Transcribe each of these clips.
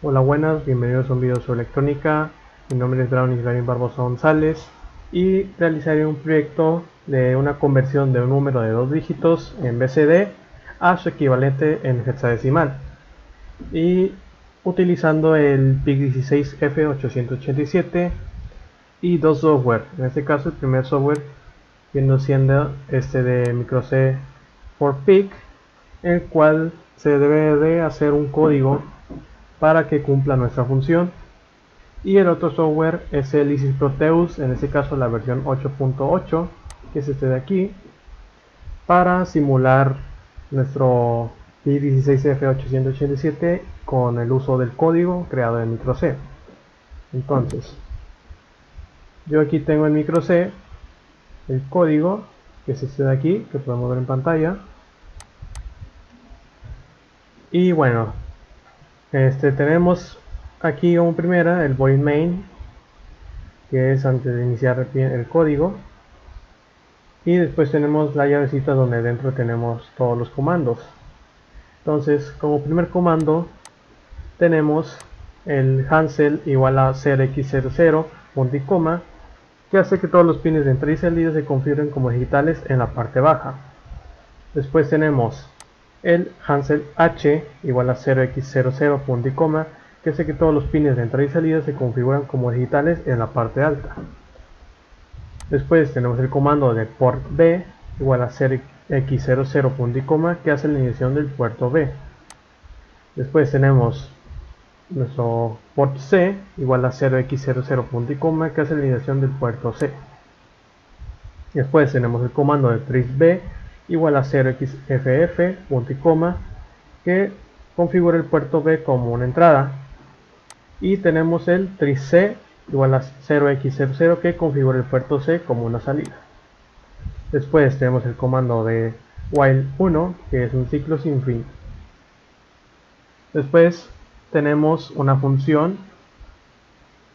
Hola, buenas, bienvenidos a un video sobre electrónica. Mi nombre es Brownie Garín Barbosa González y realizaré un proyecto de una conversión de un número de 2 dígitos en BCD a su equivalente en hexadecimal y utilizando el PIC16F887 y dos software. En este caso el primer software viendo siendo este de microC for PIC, el cual se debe de hacer un código para que cumpla nuestra función, y el otro software es el Isis Proteus, en este caso la versión 8.8, que es este de aquí, para simular nuestro Pi16F887 con el uso del código creado en microC. Entonces, yo aquí tengo en microC el código, que es este de aquí, que podemos ver en pantalla. Y bueno, tenemos aquí como primera el void main, que es antes de iniciar el código, y después tenemos la llavecita donde dentro tenemos todos los comandos. Entonces, como primer comando tenemos el Hansel igual a 0x00 punto y coma, que hace que todos los pines de entrada y salida se configuren como digitales en la parte baja. Después tenemos el Hansel H igual a 0x00 punto y coma, que hace que todos los pines de entrada y salida se configuran como digitales en la parte alta. Después tenemos el comando de port B igual a 0x00 punto y coma, que hace la iniciación del puerto B. Después tenemos nuestro port C igual a 0x00 punto y coma, que hace la iniciación del puerto C. Después tenemos el comando de trace B igual a 0xff punto y coma, que configura el puerto B como una entrada. Y tenemos el trace C igual a 0x00, que configura el puerto C como una salida. Después tenemos el comando de while 1, que es un ciclo sin fin. Después tenemos una función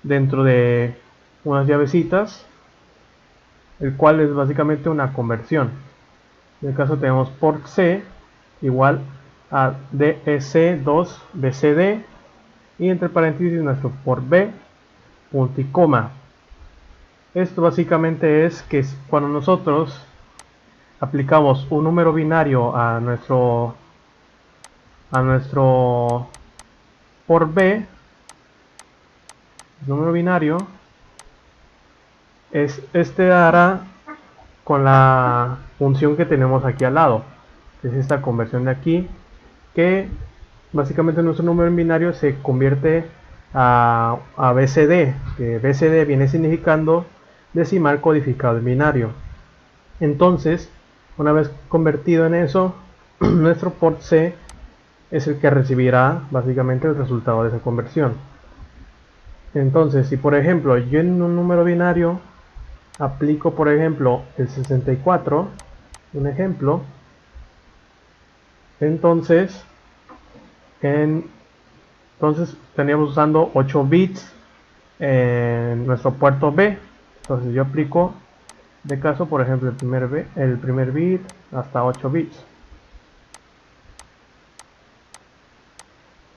dentro de unas llavecitas, el cual es básicamente una conversión. En el caso tenemos port C igual a DEC2BCD, y entre paréntesis nuestro port B punto y coma. Esto básicamente es que cuando nosotros aplicamos un número binario a nuestro port B, número binario, este hará con la función que tenemos aquí al lado, que es esta conversión de aquí, que básicamente nuestro número en binario se convierte a BCD, que BCD viene significando decimal codificado en binario. Entonces, una vez convertido en eso, nuestro port C es el que recibirá básicamente el resultado de esa conversión. Entonces, si por ejemplo yo en un número binario aplico por ejemplo el 64, un ejemplo, entonces estaríamos usando 8 bits en nuestro puerto B. Entonces yo aplico de caso por ejemplo el primer bit hasta 8 bits.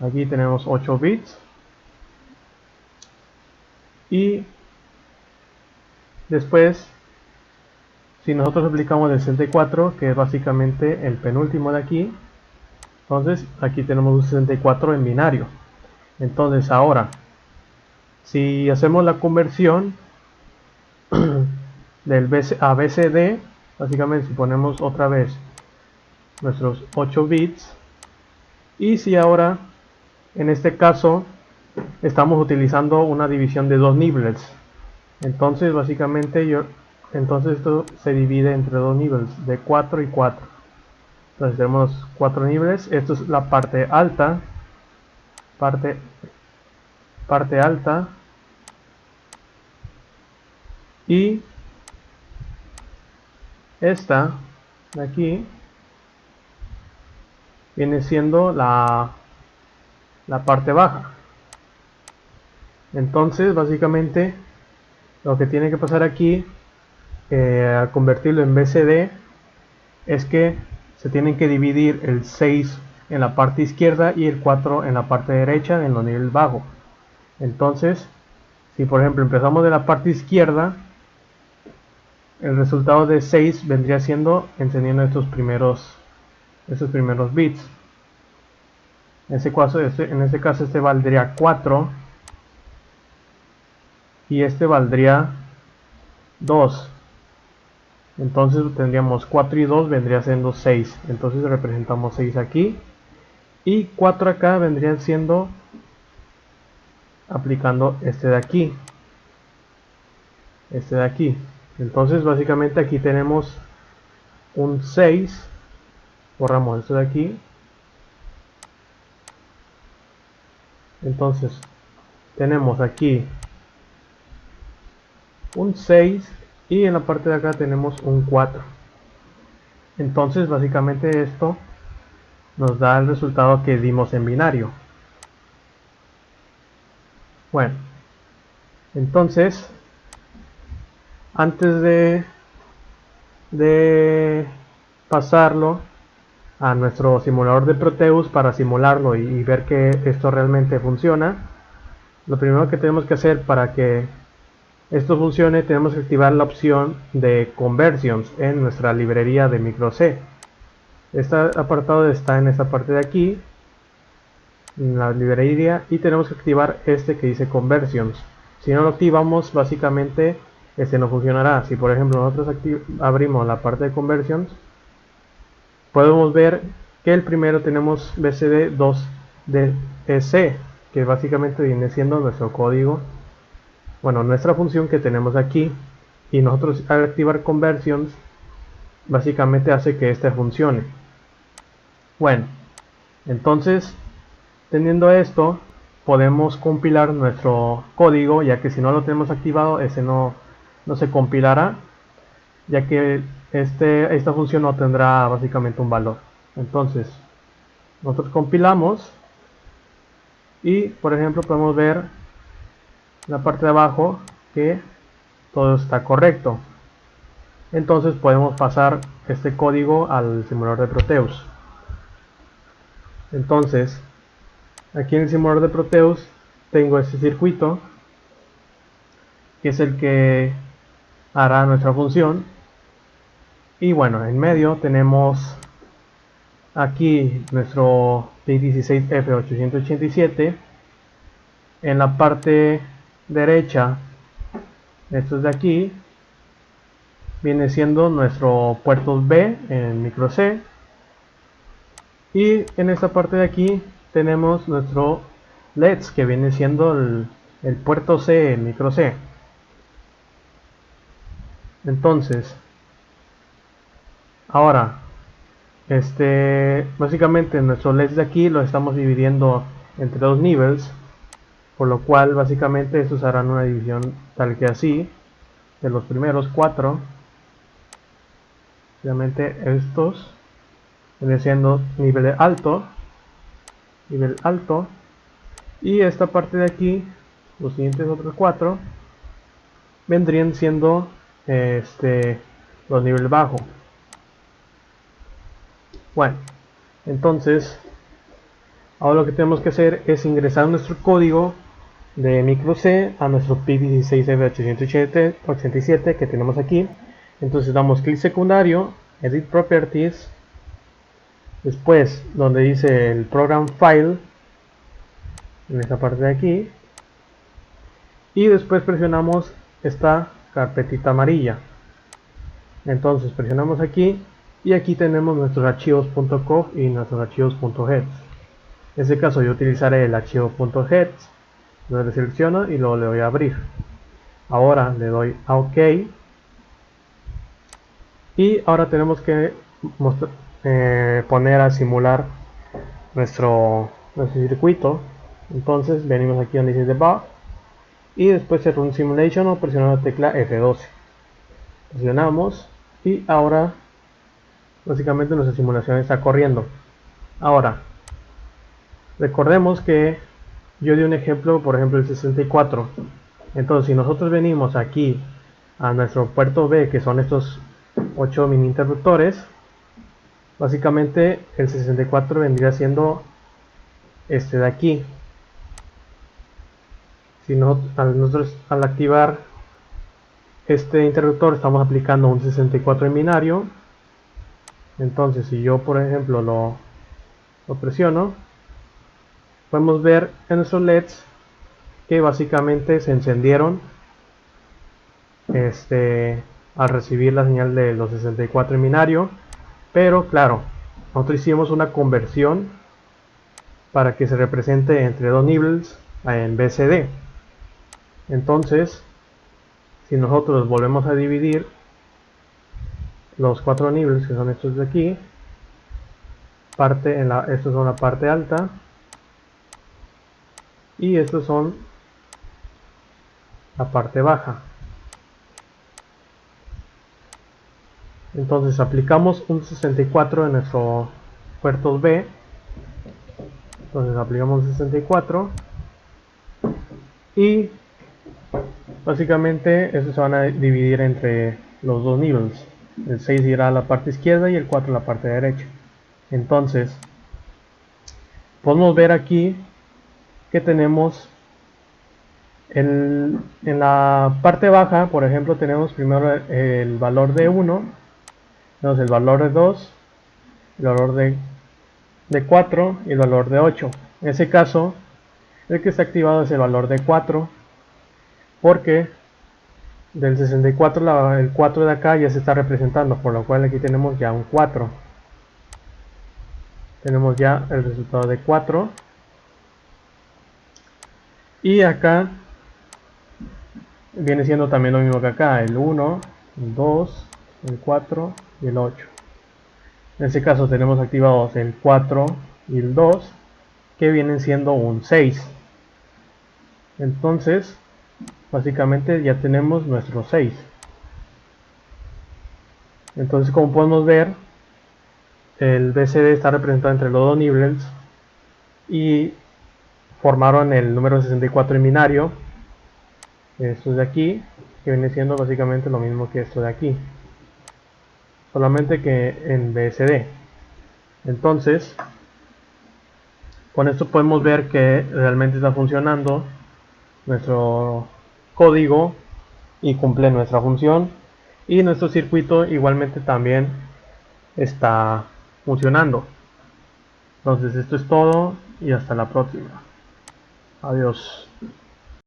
Aquí tenemos 8 bits, y después si nosotros aplicamos el 64, que es básicamente el penúltimo de aquí, entonces aquí tenemos un 64 en binario. Entonces ahora, si hacemos la conversión del a BCD, básicamente si ponemos otra vez nuestros 8 bits, y si ahora en este caso estamos utilizando una división de 2 niveles, entonces básicamente entonces esto se divide entre 2 niveles de 4 y 4. Entonces tenemos 4 niveles. Esto es la parte alta, parte alta, y esta de aquí viene siendo la parte baja. Entonces básicamente lo que tiene que pasar aquí al convertirlo en BCD es que se tienen que dividir el 6 en la parte izquierda y el 4 en la parte derecha en los niveles bajos. Entonces, si por ejemplo empezamos de la parte izquierda, el resultado de 6 vendría siendo encendiendo estos primeros bits. En este caso este valdría 4 y este valdría 2. Entonces tendríamos 4 y 2 vendría siendo 6. Entonces representamos 6 aquí. Y 4 acá vendría siendo aplicando este de aquí. Este de aquí. Entonces básicamente aquí tenemos un 6. Borramos esto de aquí. Entonces tenemos aquí un 6 y en la parte de acá tenemos un 4. Entonces básicamente esto nos da el resultado que dimos en binario. Bueno, entonces antes de pasarlo a nuestro simulador de Proteus para simularlo y ver que esto realmente funciona, lo primero que tenemos que hacer para que esto funcione, tenemos que activar la opción de Conversions en nuestra librería de micro C. Este apartado está en esta parte de aquí, en la librería, y tenemos que activar este que dice Conversions. Si no lo activamos, básicamente este no funcionará. Si por ejemplo nosotros abrimos la parte de Conversions, podemos ver que el primero tenemos BCD2DC, que básicamente viene siendo nuestro código, bueno, nuestra función que tenemos aquí, y nosotros al activar Conversions básicamente hace que este funcione. Bueno, entonces teniendo esto podemos compilar nuestro código, ya que si no lo tenemos activado ese no se compilará, ya que esta función no tendrá básicamente un valor. Entonces nosotros compilamos y por ejemplo podemos ver en la parte de abajo que todo está correcto. Entonces podemos pasar este código al simulador de Proteus. Entonces aquí en el simulador de Proteus tengo este circuito que es el que hará nuestra función, y bueno, en medio tenemos aquí nuestro PIC16F887. En la parte derecha, estos de aquí, viene siendo nuestro puerto B en micro C, y en esta parte de aquí tenemos nuestro LEDs, que viene siendo el puerto C en micro C. Entonces ahora básicamente nuestros LEDs de aquí los estamos dividiendo entre dos niveles, por lo cual básicamente estos harán una división tal que así, de los primeros 4. Obviamente estos vienen siendo nivel alto, y esta parte de aquí, los siguientes otros 4 vendrían siendo los niveles bajo. Bueno, entonces ahora lo que tenemos que hacer es ingresar nuestro código de micro C a nuestro PIC16F887 que tenemos aquí. Entonces damos clic secundario, Edit Properties, después donde dice el Program File, en esta parte de aquí, y después presionamos esta carpetita amarilla. Entonces presionamos aquí y aquí tenemos nuestros archivos .conf y nuestros archivos .heads. En este caso yo utilizaré el archivo .heads, lo selecciono y luego le doy a abrir. Ahora le doy a OK y ahora tenemos que poner a simular nuestro circuito. Entonces venimos aquí donde dice Debug y después se Run Simulation o presionando la tecla F12. Presionamos y ahora básicamente nuestra simulación está corriendo. Ahora recordemos que yo di un ejemplo, por ejemplo el 64. Entonces si nosotros venimos aquí a nuestro puerto B, que son estos 8 mini interruptores, Básicamente el 64 vendría siendo este de aquí. Si nosotros al activar este interruptor estamos aplicando un 64 en binario. Entonces si yo por ejemplo lo presiono, podemos ver en nuestros LEDs que básicamente se encendieron al recibir la señal de los 64 en binario. Pero claro, nosotros hicimos una conversión para que se represente entre dos niveles en BCD. Entonces, si nosotros volvemos a dividir los 4 niveles, que son estos de aquí, estos son la parte alta y estos son la parte baja. Entonces aplicamos un 64 en nuestro puertos B. Entonces aplicamos 64 y básicamente estos se van a dividir entre los dos niveles. El 6 irá a la parte izquierda y el 4 a la parte derecha. Entonces podemos ver aquí que tenemos en la parte baja, por ejemplo, tenemos primero el valor de 1, tenemos el valor de 2, el valor de 4 y el valor de 8. En ese caso, el que está activado es el valor de 4, porque del 64 el 4 de acá ya se está representando, por lo cual aquí tenemos ya un 4. Tenemos ya el resultado de 4. Y acá viene siendo también lo mismo que acá, el 1, el 2, el 4 y el 8. En este caso tenemos activados el 4 y el 2, que vienen siendo un 6. Entonces, básicamente ya tenemos nuestro 6. Entonces, como podemos ver, el BCD está representado entre los dos niveles y formaron el número 64 en binario. Esto de aquí, que viene siendo básicamente lo mismo que esto de aquí, solamente que en BSD. Entonces, con esto podemos ver que realmente está funcionando nuestro código y cumple nuestra función, y nuestro circuito igualmente también está funcionando. Entonces esto es todo y hasta la próxima. Adiós.